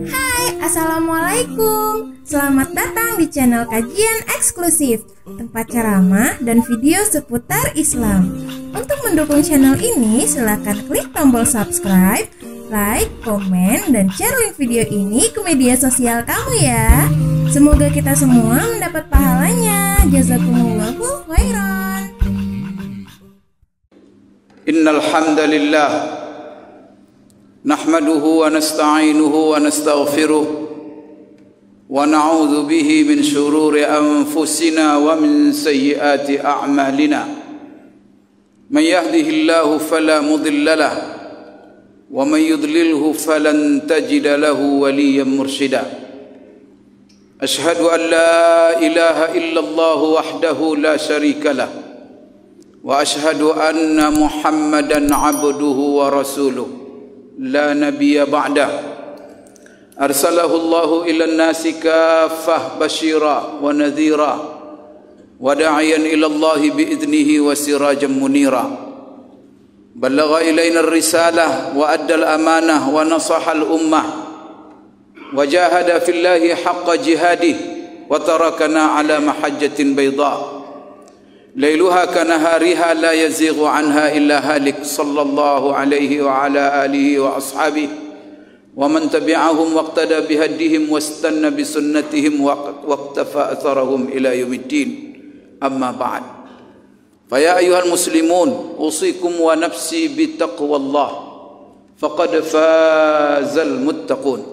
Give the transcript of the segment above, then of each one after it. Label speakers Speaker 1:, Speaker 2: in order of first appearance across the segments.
Speaker 1: Hai, Assalamualaikum. Selamat datang di channel kajian eksklusif, tempat ceramah dan video seputar Islam. Untuk mendukung channel ini, silakan klik tombol subscribe, like, komen, dan share link video ini ke media sosial kamu ya. Semoga kita semua mendapat pahalanya. Jazakumullahu khairan.
Speaker 2: Innal hamdalillah nahmaduhu wa nasta'inuhu wa nastaghfiruh wa na'udzu bihi min shururi anfusina wa min sayyiati a'malina. Man yahdihillahu fala mudilla lahu wa man yudlilhu falan tajida lahu waliyyan mursyida. Ashhadu an la ilaha illallah wahdahu la syarika lah wa ashhadu anna Muhammadan abduhu wa rasuluh la nabiyya ba'dah. Arsalahu Allahu ila an-nasi kaffah basyira wa nadhira wa da'iyan ila Allah bi'idnihi wa sirajan munira. Ballagha ilayna ar-risalah wa adda al-amanah wa nasaha al-ummah wa jahada fillahi haqqa jihadihi wa tarakana ala mahajjatin bayda lailuha kanahariha la yazighu anha illa halik sallallahu alaihi wa ala alihi wa ashabihi wa man tabi'ahum waqtada bihadihim wastanna bisunnatihim waqtafa atharahum ila yaumiddin. Amma ba'd. Fa ya ayyuhal muslimun usikum wa nafsi bittaqwallah faqad fazal muttaqun.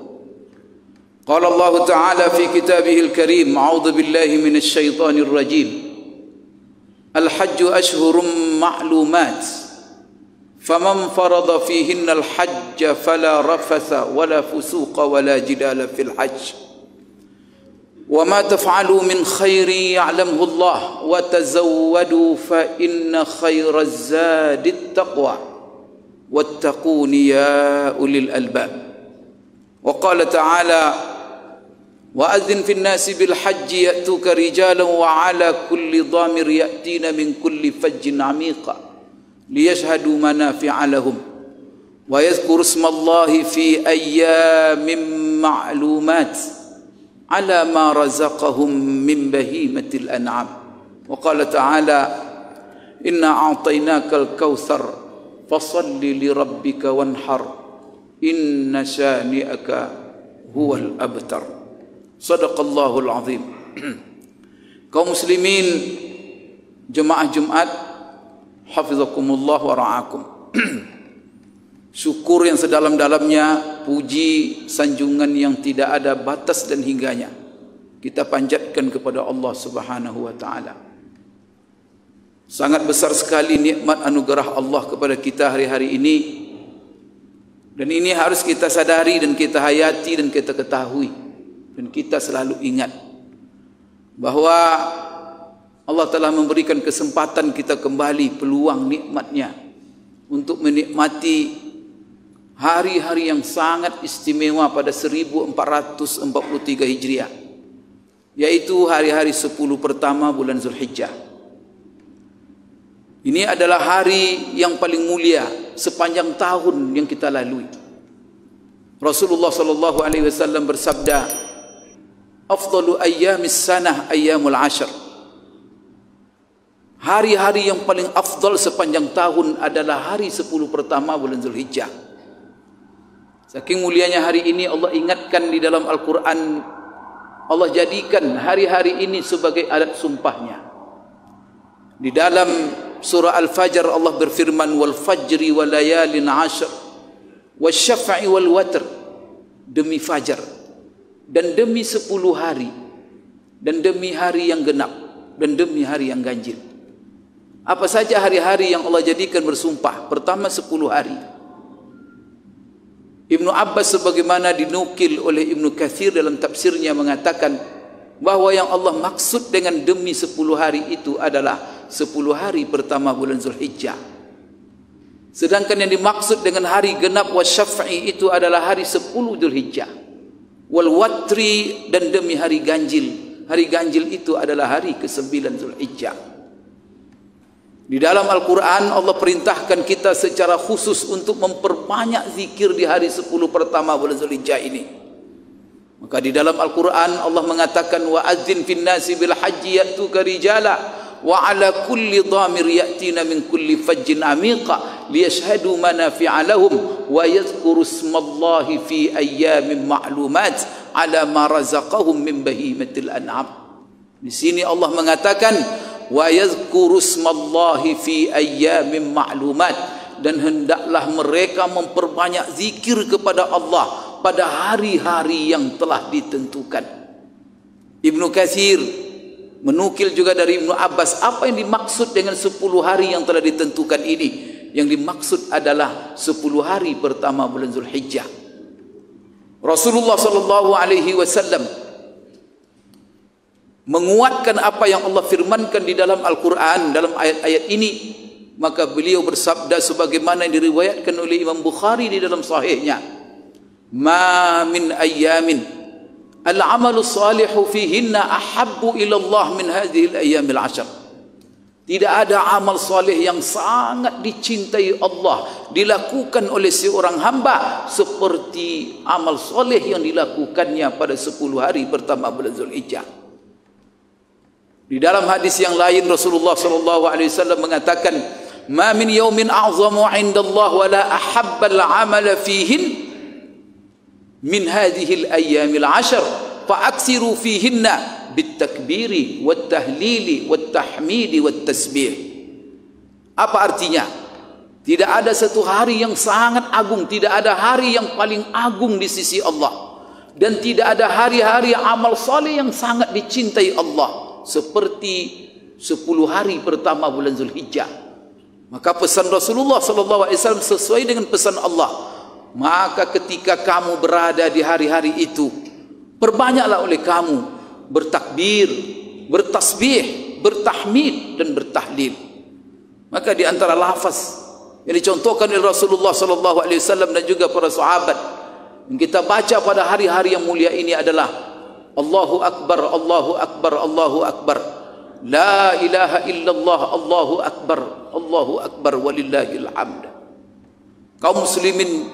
Speaker 2: Qala Allah ta'ala fi kitabihil karim, a'udzu billahi minasy syaithanir rajim. Al-hajju ashhurum ma'lumat faman farada fihinna al-hajja fala rafatha wala fusuqa wala jidala fil hajj wa ma taf'alu min khairin ya'lamhu Allah wa tazawwadu fa inna khairaz zadi at-taqwa wattaquni ya ulil albab. Wa qala ta'ala وأذن في الناس بالحج يأتوك رجالا وعلى كل ضامر يأتين من كل فج عميق ليشهدوا منافع لهم ويذكروا اسم الله في أيام معلومات على ما رزقهم من بهيمة الأنعام. وقال تعالى إنا أعطيناك الكوثر فصل لربك وانحر إن شانئك هو الأبتر. Sadaqallahul azim. Kaum muslimin jemaah Jumat, hafizakumullah wa ra'akum. Syukur yang sedalam-dalamnya, puji sanjungan yang tidak ada batas dan hingganya kita panjatkan kepada Allah Subhanahu wa taala. Sangat besar sekali nikmat anugerah Allah kepada kita hari-hari ini, dan ini harus kita sadari dan kita hayati dan kita ketahui. Dan kita selalu ingat bahawa Allah telah memberikan kesempatan kita kembali peluang nikmatnya untuk menikmati hari-hari yang sangat istimewa pada 1443 Hijriah, yaitu hari-hari 10 pertama bulan Zulhijjah. Ini adalah hari yang paling mulia sepanjang tahun yang kita lalui. Rasulullah sallallahu alaihi wasallam bersabda, afdalu ayyamis sanah ayyamul ashr. Hari-hari yang paling afdal sepanjang tahun adalah hari 10 pertama bulan Zulhijjah. Saking mulianya hari ini, Allah ingatkan di dalam Al-Quran, Allah jadikan hari-hari ini sebagai alat sumpahnya. Di dalam surah Al-Fajr Allah berfirman, wal fajri wal layalin ashr wasyaf'i wal watr, demi fajar dan demi 10 hari, dan demi hari yang genap, dan demi hari yang ganjil. Apa saja hari-hari yang Allah jadikan bersumpah? Pertama 10 hari. Ibnu Abbas sebagaimana dinukil oleh Ibnu Katsir dalam tafsirnya mengatakan bahawa yang Allah maksud dengan demi 10 hari itu adalah 10 hari pertama bulan Zulhijjah. Sedangkan yang dimaksud dengan hari genap wa syaf'i itu adalah hari 10 Zulhijjah. Wal watri, dan demi hari ganjil. Hari ganjil itu adalah hari ke-9 Zulhijjah. Di dalam Al-Quran Allah perintahkan kita secara khusus untuk memperbanyak zikir di hari 10 pertama bulan Zulhijjah ini. Maka di dalam Al-Quran Allah mengatakan wa adzin fin nasi bil haji ya'tuka rijala wa ala kulli dhamir ya'tina min kulli fajjin amiqa liyashhadu manafi'a lahum wa yadhkuru ismallahi fi ayyamin ma'lumat ala ma razaqahum min bahimatil an'am. Di sini Allah mengatakan wa yadhkuru ismallahi fi ayyamin ma'lumat, dan hendaklah mereka memperbanyak zikir kepada Allah pada hari-hari yang telah ditentukan. Ibnu Katsir menukil juga dari Ibnu Abbas apa yang dimaksud dengan 10 hari yang telah ditentukan ini. Yang dimaksud adalah 10 hari pertama bulan Zulhijjah. Rasulullah sallallahu alaihi wasallam menguatkan apa yang Allah firmankan di dalam Al-Quran dalam ayat-ayat ini. Maka beliau bersabda sebagaimana yang diriwayatkan oleh Imam Bukhari di dalam sahihnya, ma min ayyamin al-amalu salihu fihinna ahabbu ila Allah min hadhihi al-ayyamil 'ashr. Tidak ada amal saleh yang sangat dicintai Allah dilakukan oleh seorang hamba seperti amal saleh yang dilakukannya pada 10 hari pertama bulan Zulhijjah. Di dalam hadis yang lain Rasulullah sallallahu alaihi wasallam mengatakan, "Ma min yaumin a'zamu 'indallah wa la ahabbal 'amala fihin min hadhihi al-ayyamil 'ashr fa aksiru fihinna bitakbiri wat tahlili wat tahmidi wat tasbih." Apa artinya? Tidak ada satu hari yang sangat agung, tidak ada hari yang paling agung di sisi Allah, dan tidak ada hari-hari amal saleh yang sangat dicintai Allah seperti 10 hari pertama bulan Zulhijjah. Maka pesan Rasulullah sallallahu alaihi wasallam sesuai dengan pesan Allah. Maka ketika kamu berada di hari-hari itu, perbanyaklah oleh kamu bertakbir, bertasbih, bertahmid dan bertahlil. Maka di antara lafaz yang dicontohkan oleh Rasulullah sallallahu alaihi wasallam dan juga para sahabat yang kita baca pada hari-hari yang mulia ini adalah Allahu Akbar, Allahu Akbar, Allahu Akbar. La ilaha illallah, Allahu Akbar, Allahu Akbar, walillahil hamd. Kaum muslimin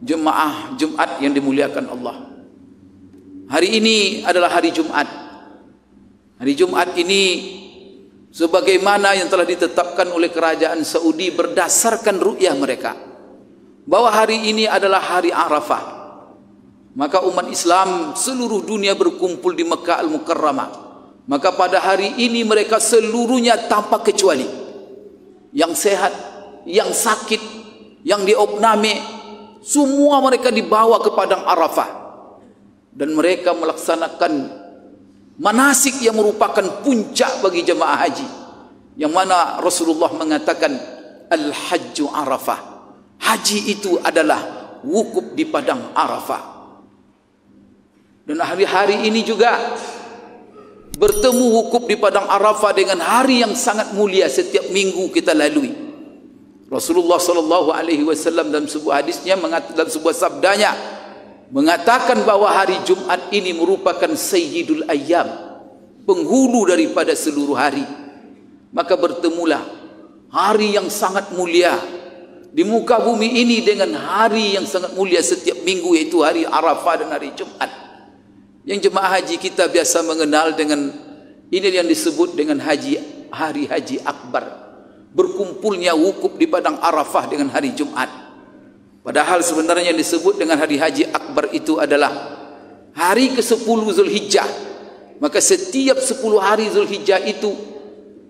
Speaker 2: jemaah Jumat yang dimuliakan Allah. Hari ini adalah hari Jumat. Hari Jumat ini sebagaimana yang telah ditetapkan oleh kerajaan Saudi berdasarkan ru'yah mereka, bahwa hari ini adalah hari Arafah. Maka umat Islam seluruh dunia berkumpul di Mekah Al-Mukarramah. Maka pada hari ini mereka seluruhnya tanpa kecuali, yang sehat, yang sakit, yang diopname, semua mereka dibawa ke padang Arafah, dan mereka melaksanakan manasik yang merupakan puncak bagi jemaah haji, yang mana Rasulullah mengatakan al-hajju Arafah. Haji itu adalah wukuf di padang Arafah. Dan hari-hari ini juga bertemu wukuf di padang Arafah dengan hari yang sangat mulia setiap minggu kita lalui. Rasulullah sallallahu alaihi wasallam dalam sebuah hadisnya, dalam sebuah sabdanya mengatakan bahwa hari Jumat ini merupakan sayyidul ayyam, penghulu daripada seluruh hari. Maka bertemulah hari yang sangat mulia di muka bumi ini dengan hari yang sangat mulia setiap minggu, yaitu hari Arafah dan hari Jumat. Yang jemaah haji kita biasa mengenal dengan ini yang disebut dengan hari haji akbar, berkumpulnya wukuf di padang Arafah dengan hari Jumat. Padahal sebenarnya yang disebut dengan hari haji akbar itu adalah hari ke-10 Zulhijjah. Maka setiap 10 hari Zulhijjah itu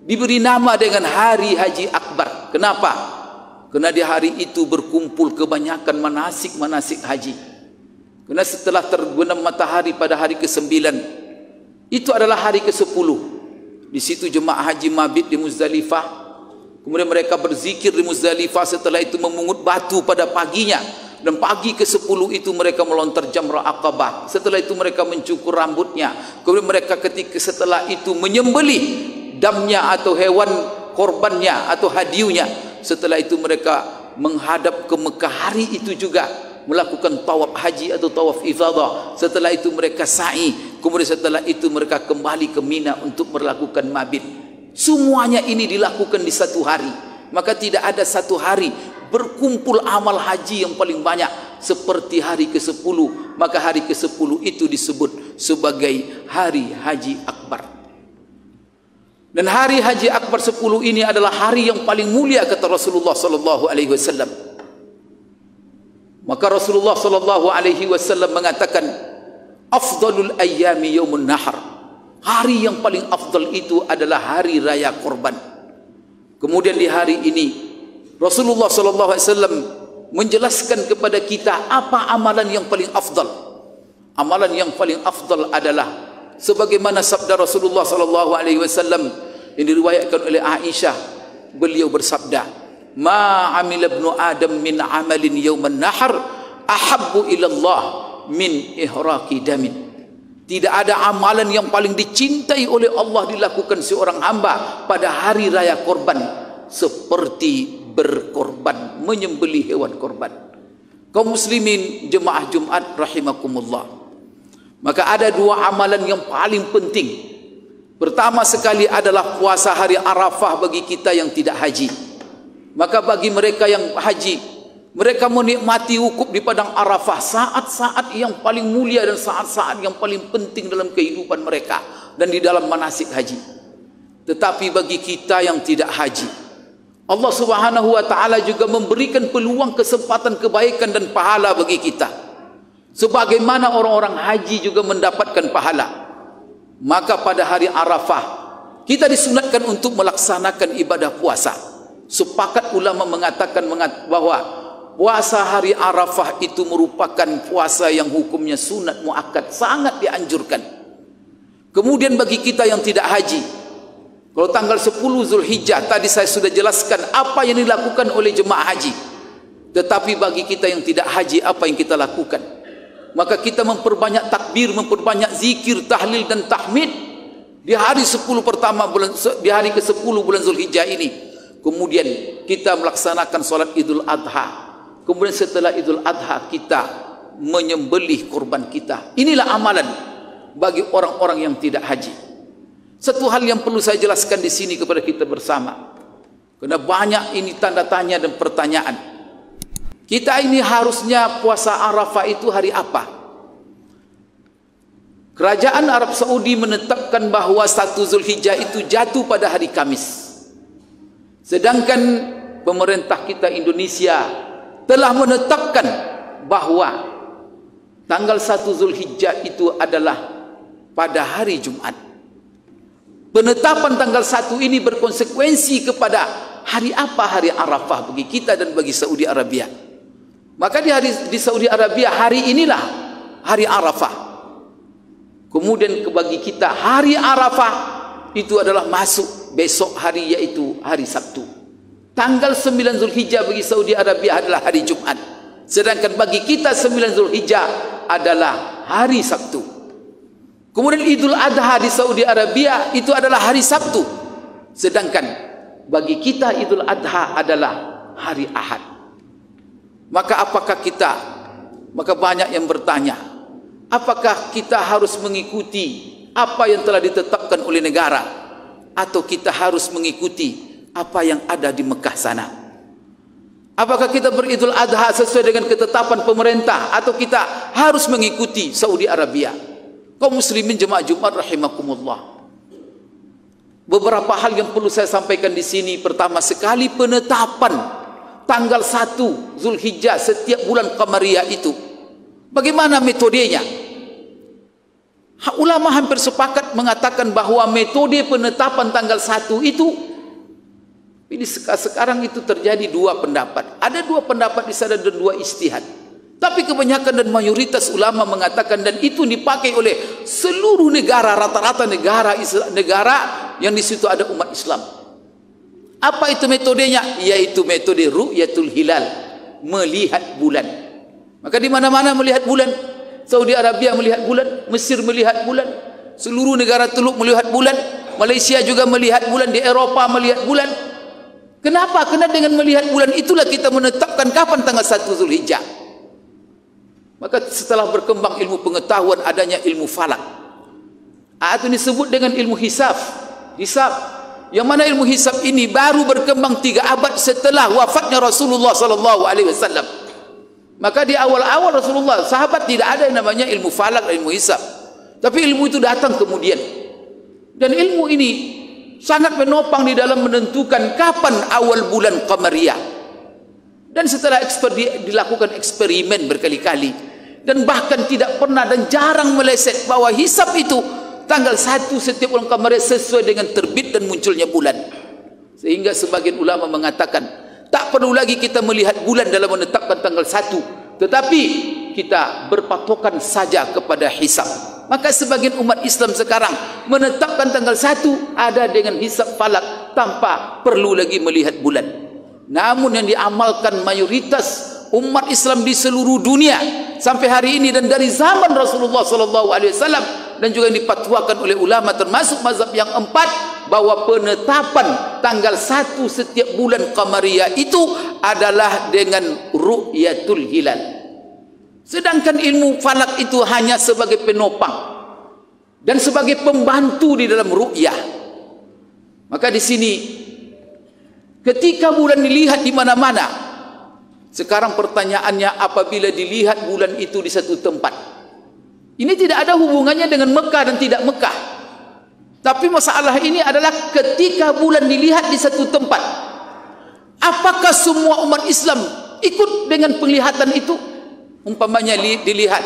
Speaker 2: diberi nama dengan hari haji akbar. Kenapa? Karena di hari itu berkumpul kebanyakan manasik-manasik haji. Karena setelah terbenam matahari pada hari ke-9, itu adalah hari ke-10. Di situ jemaah haji mabit di Muzdalifah. Kemudian mereka berzikir di Muzdalifah, setelah itu memungut batu pada paginya. Dan pagi ke-10 itu mereka melontar jamrah Aqabah. Setelah itu mereka mencukur rambutnya. Kemudian mereka setelah itu menyembelih damnya atau hewan korbannya atau hadiunya. Setelah itu mereka menghadap ke Mekah hari itu juga, melakukan tawaf haji atau tawaf ifadah. Setelah itu mereka sa'i. Kemudian setelah itu mereka kembali ke Mina untuk melakukan mabit. Semuanya ini dilakukan di satu hari. Maka tidak ada satu hari berkumpul amal haji yang paling banyak seperti hari ke-10. Maka hari ke-10 itu disebut sebagai hari haji akbar. Dan hari haji akbar 10 ini adalah hari yang paling mulia kata Rasulullah sallallahu alaihi wasallam. Maka Rasulullah sallallahu alaihi wasallam mengatakan, afdalul ayyami yaumun nahar. Hari yang paling afdal itu adalah hari raya korban. Kemudian di hari ini Rasulullah sallallahu alaihi wasallam menjelaskan kepada kita apa amalan yang paling afdal. Amalan yang paling afdal adalah sebagaimana sabda Rasulullah sallallahu alaihi wasallam yang diriwayatkan oleh Aisyah, beliau bersabda, "Ma 'amila ibnu Adam min 'amalin yauman nahar ahabbu ila Allah min ihraqi damin." Tidak ada amalan yang paling dicintai oleh Allah dilakukan seorang hamba pada hari raya korban seperti berkorban, menyembelih hewan korban. Kaum muslimin jemaah Jumat rahimakumullah. Maka ada dua amalan yang paling penting. Pertama sekali adalah puasa hari Arafah bagi kita yang tidak haji. Maka bagi mereka yang haji, mereka menikmati wukuf di padang Arafah, saat-saat yang paling mulia dan saat-saat yang paling penting dalam kehidupan mereka dan di dalam manasik haji. Tetapi bagi kita yang tidak haji, Allah Subhanahu wa taala juga memberikan peluang kesempatan kebaikan dan pahala bagi kita. Sebagaimana orang-orang haji juga mendapatkan pahala. Maka pada hari Arafah kita disunatkan untuk melaksanakan ibadah puasa. Sepakat ulama mengatakan bahwa puasa hari Arafah itu merupakan puasa yang hukumnya sunat muakkad, sangat dianjurkan. Kemudian bagi kita yang tidak haji, kalau tanggal 10 Zulhijjah tadi saya sudah jelaskan apa yang dilakukan oleh jemaah haji. Tetapi bagi kita yang tidak haji, apa yang kita lakukan? Maka kita memperbanyak takbir, memperbanyak zikir, tahlil dan tahmid di hari 10 pertama bulan, di hari ke-10 bulan Zulhijjah ini. Kemudian kita melaksanakan solat Idul Adha. Kemudian setelah Idul Adha kita menyembelih kurban kita. Inilah amalan bagi orang-orang yang tidak haji. Satu hal yang perlu saya jelaskan di sini kepada kita bersama, karena banyak ini tanda tanya dan pertanyaan. Kita ini harusnya puasa Arafah itu hari apa? Kerajaan Arab Saudi menetapkan bahawa 1 Zulhijjah itu jatuh pada hari Kamis. Sedangkan pemerintah kita Indonesia telah menetapkan bahawa tanggal 1 Zulhijjah itu adalah pada hari Jumat. Penetapan tanggal 1 ini berkonsekuensi kepada hari apa hari Arafah bagi kita dan bagi Saudi Arabia. Maka di Saudi Arabia hari inilah hari Arafah. Kemudian bagi kita hari Arafah itu adalah masuk besok hari, yaitu hari Sabtu. Tanggal 9 Zulhijjah bagi Saudi Arabia adalah hari Jumat. Sedangkan bagi kita 9 Zulhijjah adalah hari Sabtu. Kemudian Idul Adha di Saudi Arabia itu adalah hari Sabtu. Sedangkan bagi kita Idul Adha adalah hari Ahad. Maka maka banyak yang bertanya, apakah kita harus mengikuti apa yang telah ditetapkan oleh negara, atau kita harus mengikuti apa yang ada di Mekah sana? Apakah kita beridul adha sesuai dengan ketetapan pemerintah, atau kita harus mengikuti Saudi Arabia? Kaum muslimin jemaah Jumat rahimakumullah. Beberapa hal yang perlu saya sampaikan di sini. Pertama sekali, penetapan tanggal 1 Zulhijjah setiap bulan Qamariyah itu, bagaimana metodenya? Ulama hampir sepakat mengatakan bahawa metode penetapan tanggal 1 itu, ini sekarang itu terjadi dua pendapat. Ada dua pendapat di sana dan dua ijtihad. Tapi kebanyakan dan mayoritas ulama mengatakan, dan itu dipakai oleh seluruh negara, rata-rata negara yang di situ ada umat Islam. Apa itu metodenya? Yaitu metode ru'yatul hilal, melihat bulan. Maka di mana-mana melihat bulan. Saudi Arabia melihat bulan, Mesir melihat bulan, seluruh negara Teluk melihat bulan, Malaysia juga melihat bulan, di Eropah melihat bulan. Kenapa? Karena dengan melihat bulan itulah kita menetapkan kapan tanggal 1 Zulhijjah. Maka setelah berkembang ilmu pengetahuan, adanya ilmu falak, atau disebut dengan ilmu hisab. yang mana ilmu hisab ini baru berkembang 3 abad setelah wafatnya Rasulullah sallallahu alaihi wasallam. Maka di awal-awal Rasulullah, sahabat tidak ada yang namanya ilmu falak dan ilmu hisab. Tapi ilmu itu datang kemudian. Dan ilmu ini sangat menopang di dalam menentukan kapan awal bulan Qamariyah. Dan setelah dilakukan eksperimen berkali-kali, dan bahkan tidak pernah dan jarang meleset bahwa hisab itu tanggal 1 setiap bulan Qamariyah sesuai dengan terbit dan munculnya bulan. Sehingga sebagian ulama mengatakan tak perlu lagi kita melihat bulan dalam menetapkan tanggal 1, tetapi kita berpatokan saja kepada hisab. Maka sebagian umat Islam sekarang menetapkan tanggal 1 ada dengan hisab falak tanpa perlu lagi melihat bulan. Namun yang diamalkan mayoritas umat Islam di seluruh dunia sampai hari ini dan dari zaman Rasulullah SAW, dan juga yang dipatwakan oleh ulama termasuk mazhab yang 4, bahwa penetapan tanggal 1 setiap bulan Qamariyah itu adalah dengan ru'yatul hilal. Sedangkan ilmu falak itu hanya sebagai penopang dan sebagai pembantu di dalam ru'yah. Maka di sini ketika bulan dilihat di mana-mana, sekarang pertanyaannya, apabila dilihat bulan itu di satu tempat, ini tidak ada hubungannya dengan Mekah dan tidak Mekah. Tapi masalah ini adalah ketika bulan dilihat di satu tempat, apakah semua umat Islam ikut dengan penglihatan itu? Umpamanya dilihat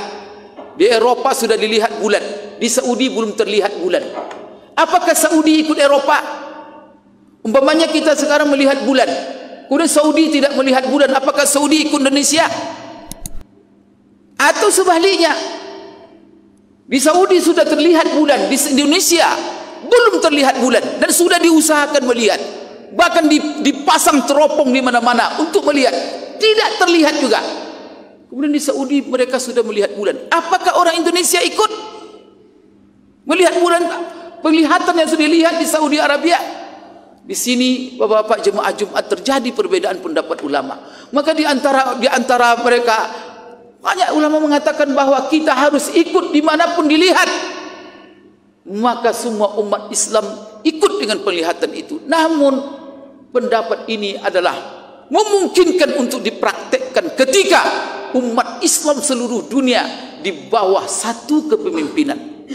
Speaker 2: di Eropa sudah dilihat bulan, di Saudi belum terlihat bulan. Apakah Saudi ikut Eropa? Umpamanya kita sekarang melihat bulan, kemudian Saudi tidak melihat bulan, apakah Saudi ikut Indonesia? Atau sebaliknya, di Saudi sudah terlihat bulan, di Indonesia belum terlihat bulan dan sudah diusahakan melihat, bahkan dipasang teropong di mana-mana untuk melihat, tidak terlihat juga. Kemudian di Saudi mereka sudah melihat bulan. Apakah orang Indonesia ikut melihat bulan? Penglihatan yang sudah dilihat di Saudi Arabia. Di sini Bapak-bapak jemaah Jumat terjadi perbedaan pendapat ulama. Maka di antara mereka banyak ulama mengatakan bahwa kita harus ikut dimanapun dilihat. Maka semua umat Islam ikut dengan penglihatan itu. Namun pendapat ini adalah memungkinkan untuk dipraktekkan ketika umat Islam seluruh dunia di bawah satu kepemimpinan,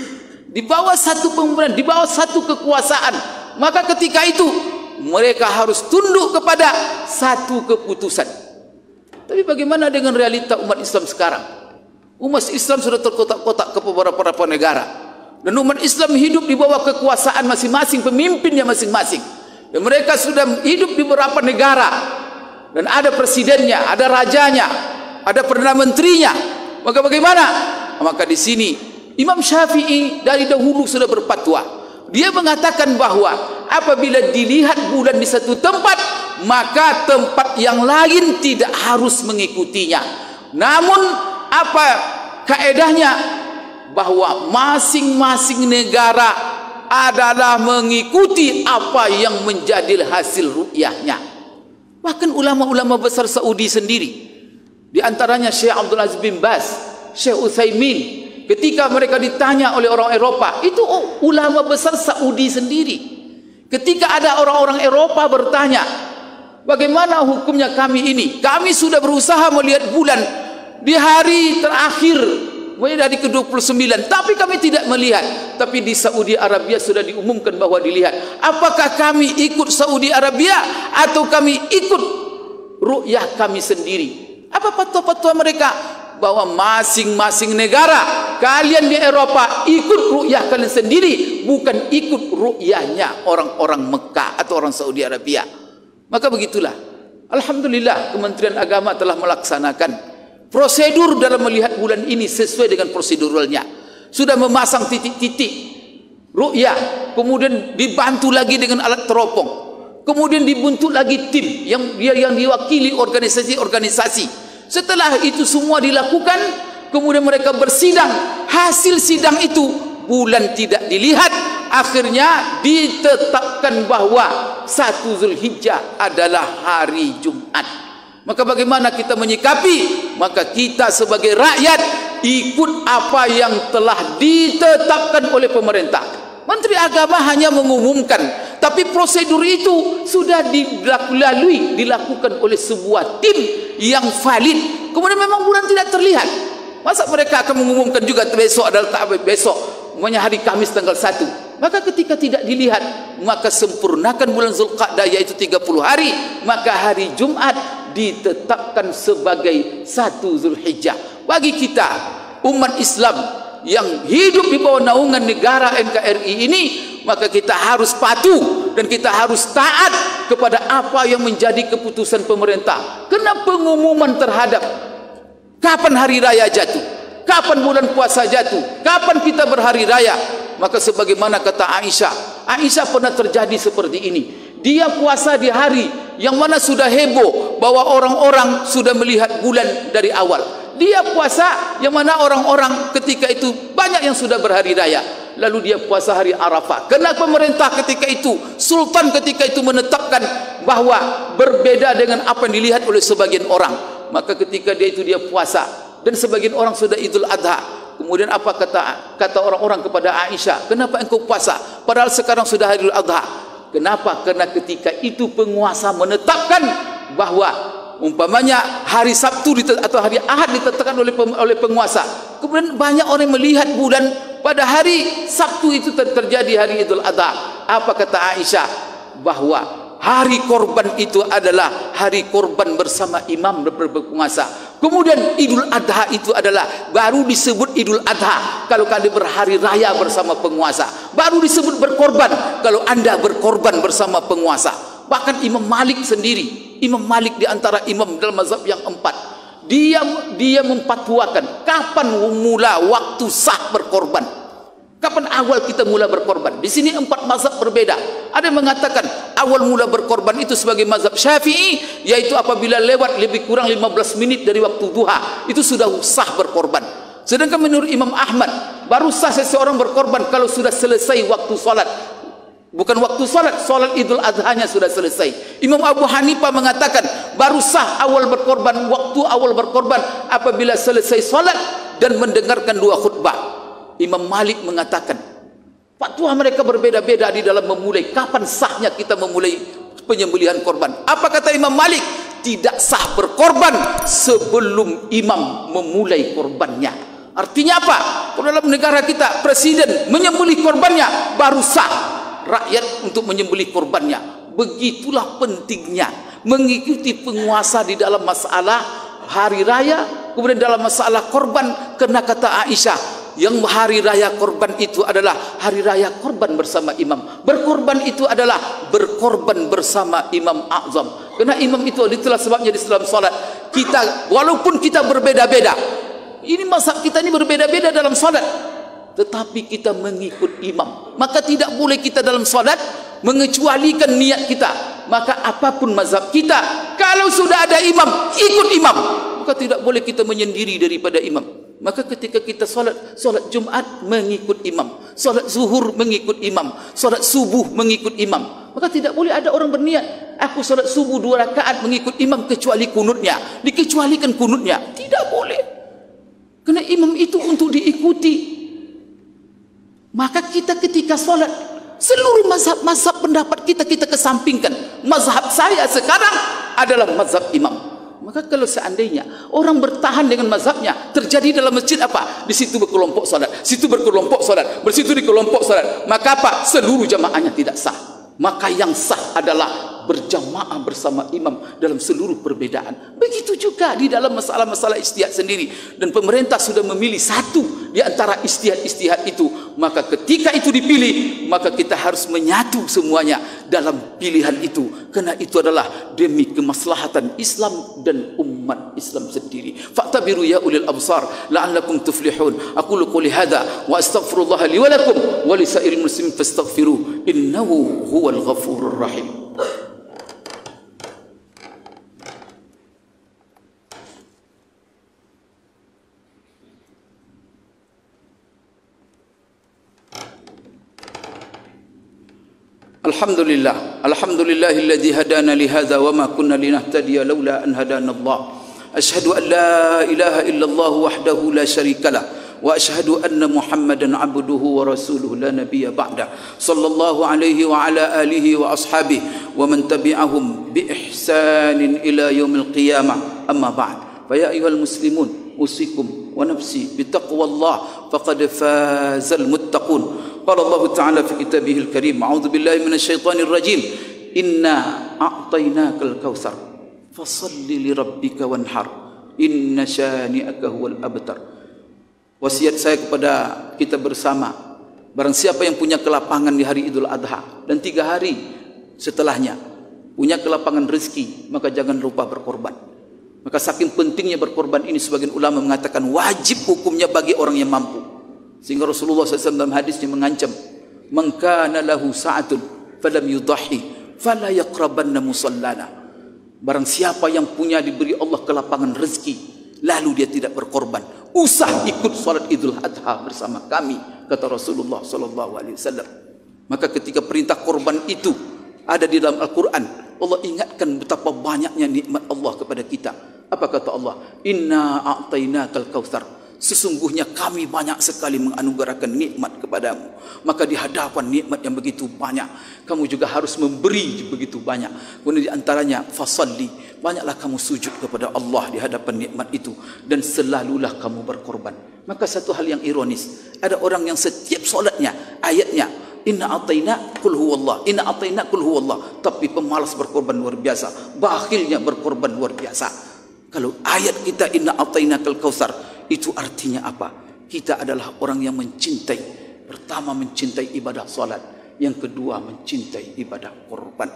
Speaker 2: di bawah satu pemerintahan, di bawah satu kekuasaan. Maka ketika itu mereka harus tunduk kepada satu keputusan. Tapi bagaimana dengan realita umat Islam sekarang? Umat Islam sudah terkotak-kotak ke beberapa negara, dan umat Islam hidup di bawah kekuasaan masing-masing, pemimpinnya masing-masing. Dan mereka sudah hidup di beberapa negara, dan ada presidennya, ada rajanya, ada perdana menterinya. Maka bagaimana? Maka di sini Imam Syafi'i dari dahulu sudah berfatwa. Dia mengatakan bahwa apabila dilihat bulan di satu tempat, maka tempat yang lain tidak harus mengikutinya. Namun apa kaedahnya? Bahwa masing-masing negara adalah mengikuti apa yang menjadi hasil ru'yahnya. Bahkan ulama-ulama besar Saudi sendiri, di antaranya Syekh Abdul Aziz bin Baz, Syekh Utsaimin, ketika mereka ditanya oleh orang Eropa, itu ulama besar Saudi sendiri. Ketika ada orang-orang Eropa bertanya, bagaimana hukumnya kami ini? Kami sudah berusaha melihat bulan di hari terakhir, dari ke-29, tapi kami tidak melihat. Tapi di Saudi Arabia sudah diumumkan bahwa dilihat. Apakah kami ikut Saudi Arabia atau kami ikut ru'yah kami sendiri? Apa fatwa-fatwa mereka? Bahwa masing-masing negara, kalian di Eropa ikut ru'yah kalian sendiri, bukan ikut ru'yahnya orang-orang Mekah atau orang Saudi Arabia. Maka begitulah, alhamdulillah Kementerian Agama telah melaksanakan prosedur dalam melihat bulan ini sesuai dengan proseduralnya. Sudah memasang titik-titik ru'yah, kemudian dibantu lagi dengan alat teropong, kemudian dibentuk lagi tim yang diwakili organisasi-organisasi. Setelah itu semua dilakukan, kemudian mereka bersidang. Hasil sidang itu bulan tidak dilihat. Akhirnya ditetapkan bahwa 1 Zulhijjah adalah hari Jumat. Maka bagaimana kita menyikapi? Maka kita sebagai rakyat ikut apa yang telah ditetapkan oleh pemerintah. Menteri Agama hanya mengumumkan, Tapi prosedur itu sudah dilakukan oleh sebuah tim yang valid. Kemudian memang bulan tidak terlihat. Masa mereka akan mengumumkan juga besok adalah besok, namanya hari Kamis tanggal 1. Maka ketika tidak dilihat, maka sempurnakan bulan Zulqa'dah yaitu 30 hari, maka hari Jumat ditetapkan sebagai 1 Zulhijjah. Bagi kita umat Islam yang hidup di bawah naungan negara NKRI ini, maka kita harus patuh dan kita harus taat kepada apa yang menjadi keputusan pemerintah. Karena pengumuman terhadap kapan hari raya jatuh, kapan bulan puasa jatuh, kapan kita berhari raya, maka sebagaimana kata Aisyah pernah terjadi seperti ini. Dia puasa di hari yang mana sudah heboh bahwa orang-orang sudah melihat bulan dari awal. Dia puasa yang mana orang-orang ketika itu banyak yang sudah berhari raya. Lalu dia puasa hari Arafah. Karena pemerintah ketika itu, sultan ketika itu menetapkan bahwa berbeda dengan apa yang dilihat oleh sebagian orang. Maka ketika dia puasa dan sebagian orang sudah Idul Adha. Kemudian apa kata orang-orang kepada Aisyah, kenapa engkau puasa padahal sekarang sudah Idul Adha? Kenapa? Karena ketika itu penguasa menetapkan bahwa umpamanya hari Sabtu atau hari Ahad ditetapkan oleh penguasa. Kemudian banyak orang melihat bulan pada hari Sabtu itu terjadi hari Idul Adha. Apa kata Aisyah? Bahwa hari korban itu adalah hari korban bersama imam berpenguasa. Kemudian Idul Adha itu adalah baru disebut Idul Adha kalau kalian berhari raya bersama penguasa. Baru disebut berkorban kalau anda berkorban bersama penguasa. Bahkan Imam Malik sendiri, Imam Malik di antara imam dalam mazhab yang 4, dia memfatwakan kapan mula waktu sah berkorban. Kapan awal kita mula berkorban? Di sini 4 mazhab berbeda. Ada yang mengatakan awal mula berkorban itu sebagai mazhab Syafi'i, yaitu apabila lewat lebih kurang 15 menit dari waktu duha, itu sudah sah berkorban. Sedangkan menurut Imam Ahmad, baru sah seseorang berkorban kalau sudah selesai waktu salat. Bukan waktu salat Idul Adhanya sudah selesai. Imam Abu Hanifah mengatakan baru sah awal berkorban, waktu awal berkorban apabila selesai salat dan mendengarkan 2 khutbah. Imam Malik mengatakan fatwa mereka berbeda-beda di dalam memulai kapan sahnya kita memulai penyembelihan korban. Apa kata Imam Malik? Tidak sah berkorban sebelum imam memulai korbannya. Artinya apa? Kalau dalam negara kita presiden menyembelih korbannya baru sah rakyat untuk menyembelih korbannya. Begitulah pentingnya mengikuti penguasa di dalam masalah hari raya, kemudian dalam masalah korban. Karena kata Aisyah, yang hari raya korban itu adalah hari raya korban bersama imam. Berkorban itu adalah berkorban bersama Imam A'zam. Karena imam itu itulah sebabnya di dalam salat kita, walaupun kita berbeda-beda, ini mazhab kita ini berbeda-beda dalam salat, tetapi kita mengikut imam. Maka tidak boleh kita dalam salat mengecualikan niat kita. Maka apapun mazhab kita, kalau sudah ada imam, ikut imam. Maka tidak boleh kita menyendiri daripada imam. Maka ketika kita solat Jumat mengikut imam, solat zuhur mengikut imam, solat subuh mengikut imam. Maka tidak boleh ada orang berniat, aku solat subuh 2 rakaat mengikut imam kecuali kunutnya, dikecualikan kunutnya. Tidak boleh. Karena imam itu untuk diikuti. Maka kita ketika solat, seluruh mazhab pendapat kita kesampingkan. Mazhab saya sekarang adalah mazhab imam. Maka kalau seandainya orang bertahan dengan mazhabnya, terjadi dalam masjid apa? Di situ berkelompok salat, situ berkelompok salat, bersitu di kelompok salat. Maka apa? Seluruh jamaahnya tidak sah. Maka yang sah adalah berjamaah bersama imam dalam seluruh perbedaan. Begitu juga di dalam masalah-masalah ijtihad sendiri. Dan pemerintah sudah memilih satu di antara ijtihad-ijtihad itu. Maka ketika itu dipilih, maka kita harus menyatu semuanya dalam pilihan itu. Karena itu adalah demi kemaslahatan Islam dan umat Islam sendiri. Fa'tabiru ya ulil absar la'allakum tuflihun. Aqulu qouli hadza wa astaghfirullah li wa lakum wa li sairil muslimin fastaghfiruh innahu huwal ghafurur rahim. Alhamdulillahilladzi hadana li hadza wa ma kunna linahtadiya laula an hadana Allah. Asyhadu an la ilaha illallah wahdahu la syarikalah wa asyhadu anna Muhammadan abduhu wa rasuluhu la nabiyya ba'da. Sallallahu alaihi wa ala alihi wa ashabihi wa man tabi'ahum bi ihsanin ila yaumil qiyamah. Amma ba'd. Fa ya ayyuhal muslimun usikum wa nafsi bi taqwallah faqad fazal muttaqun. Qala Allah Ta'ala fi kitabihil karim, a'udzu billahi minasy syaithanir rajim. Inna a'tainakal kautsar fasalli li rabbika wanhar inna syani'aka huwal abtar. Wasiat saya kepada kita bersama, barang siapa yang punya kelapangan di hari Idul Adha dan 3 hari setelahnya, punya kelapangan rezeki, maka jangan lupa berkorban. Maka saking pentingnya berkorban ini, sebagian ulama mengatakan wajib hukumnya bagi orang yang mampu. Sehingga Rasulullah SAW dalam hadisnya mengancam, man kana lahu sa'atun falam yudahhi fala yaqrabanna musallana. Barang siapa yang punya diberi Allah kelapangan rezeki, lalu dia tidak berkorban, usah ikut salat Idul Adha bersama kami, kata Rasulullah SAW. Maka ketika perintah korban itu ada di dalam Al-Quran, Allah ingatkan betapa banyaknya nikmat Allah kepada kita. Apa kata Allah? Inna a'tainakal kautsar. Sesungguhnya kami banyak sekali menganugerahkan nikmat kepadamu. Maka di hadapan nikmat yang begitu banyak, kamu juga harus memberi begitu banyak. Kemudian di antaranya fasalli, banyaklah kamu sujud kepada Allah di hadapan nikmat itu, dan selalulah kamu berkorban. Maka satu hal yang ironis, ada orang yang setiap solatnya ayatnya inna ataina kul huwallah, inna ataina kul huwallah, tapi pemalas berkorban luar biasa, bakhilnya berkorban luar biasa. Kalau ayat kita inna atainakal kautsar, itu artinya apa? Kita adalah orang yang mencintai, pertama mencintai ibadah salat, yang kedua mencintai ibadah korban.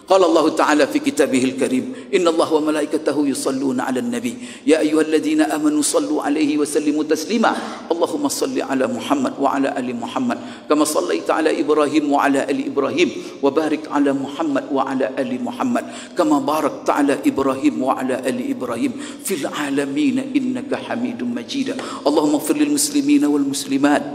Speaker 2: Qala Allah Ta'ala fi kitabihil karim, inna Allah wa malaikatahu yusalluna 'alan nabi ya ayyuhalladzina amanu sallu 'alaihi wa sallimu taslima. Allahumma salli 'ala Muhammad wa 'ala ali Muhammad kama sallaita 'ala Ibrahim wa 'ala ali Ibrahim wa barik 'ala Muhammad wa 'ala ali Muhammad kama barakta 'ala Ibrahim wa 'ala ali Ibrahim fil 'alamin innaka Hamidum Majid. Allahumma ighfir lil muslimina wal muslimat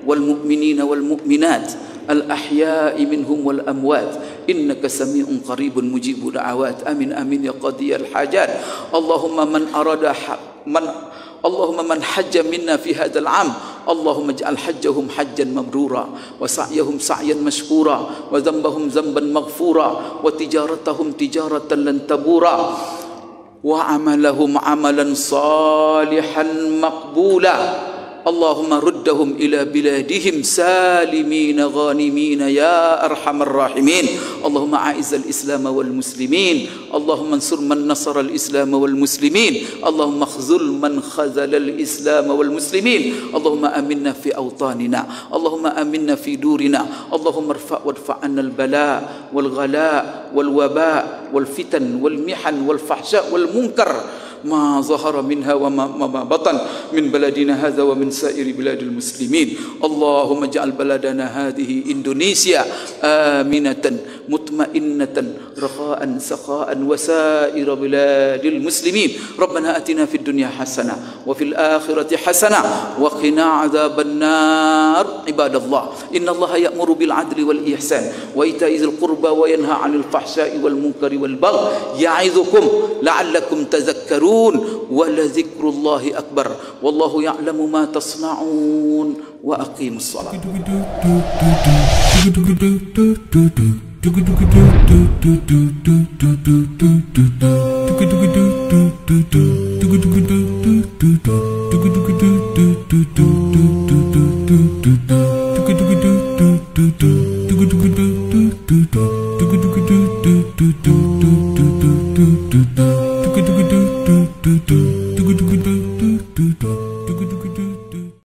Speaker 2: wal mu'minina wal mu'minat الأحياء منهم والأموات إنك سميع قريب مجيب دعوات آمين آمين يا قاضي الحاجات. اللهم من حج منا في هذا العام اللهم اجعل حجهم حجا مبرورا وسعيهم سعيا مشكورا وذنبهم ذنبا مغفورا وتجارتهم تجارة لن تبورا وعملهم عملا صالحا مقبولا. اللهم ردهم إلى بلادهم سالمين غانمين يا أرحم الراحمين. اللهم أعز الإسلام والمسلمين. اللهم انصر من نصر الإسلام والمسلمين. اللهم اخذل من خذل الإسلام والمسلمين. اللهم آمنا في أوطاننا. اللهم آمنا في دورنا. اللهم وادفع عنا البلاء والغلاء والوباء والفتن والمحن والفحشاء والمنكر ما ظهر منها وما بطن من بلدنا هذا ومن سائر بلاد المسلمين. اللهم اجعل بلدنا هذه إندونيسيا آمنة مطمئنة رخاء سخاء وسائر بلاد المسلمين. ربنا آتنا في الدنيا حسنة وفي الآخرة حسنة وقنا عذاب النار. عباد الله إن الله يأمر بالعدل والإحسان وإيتاء ذي القربى وينهى عن الفحشاء والمنكر والبغي يعظكم لعلكم تذكرون. ولذكر الله أكبر والله يعلم ما تصنعون وأقيموا الصلاة.
Speaker 3: Do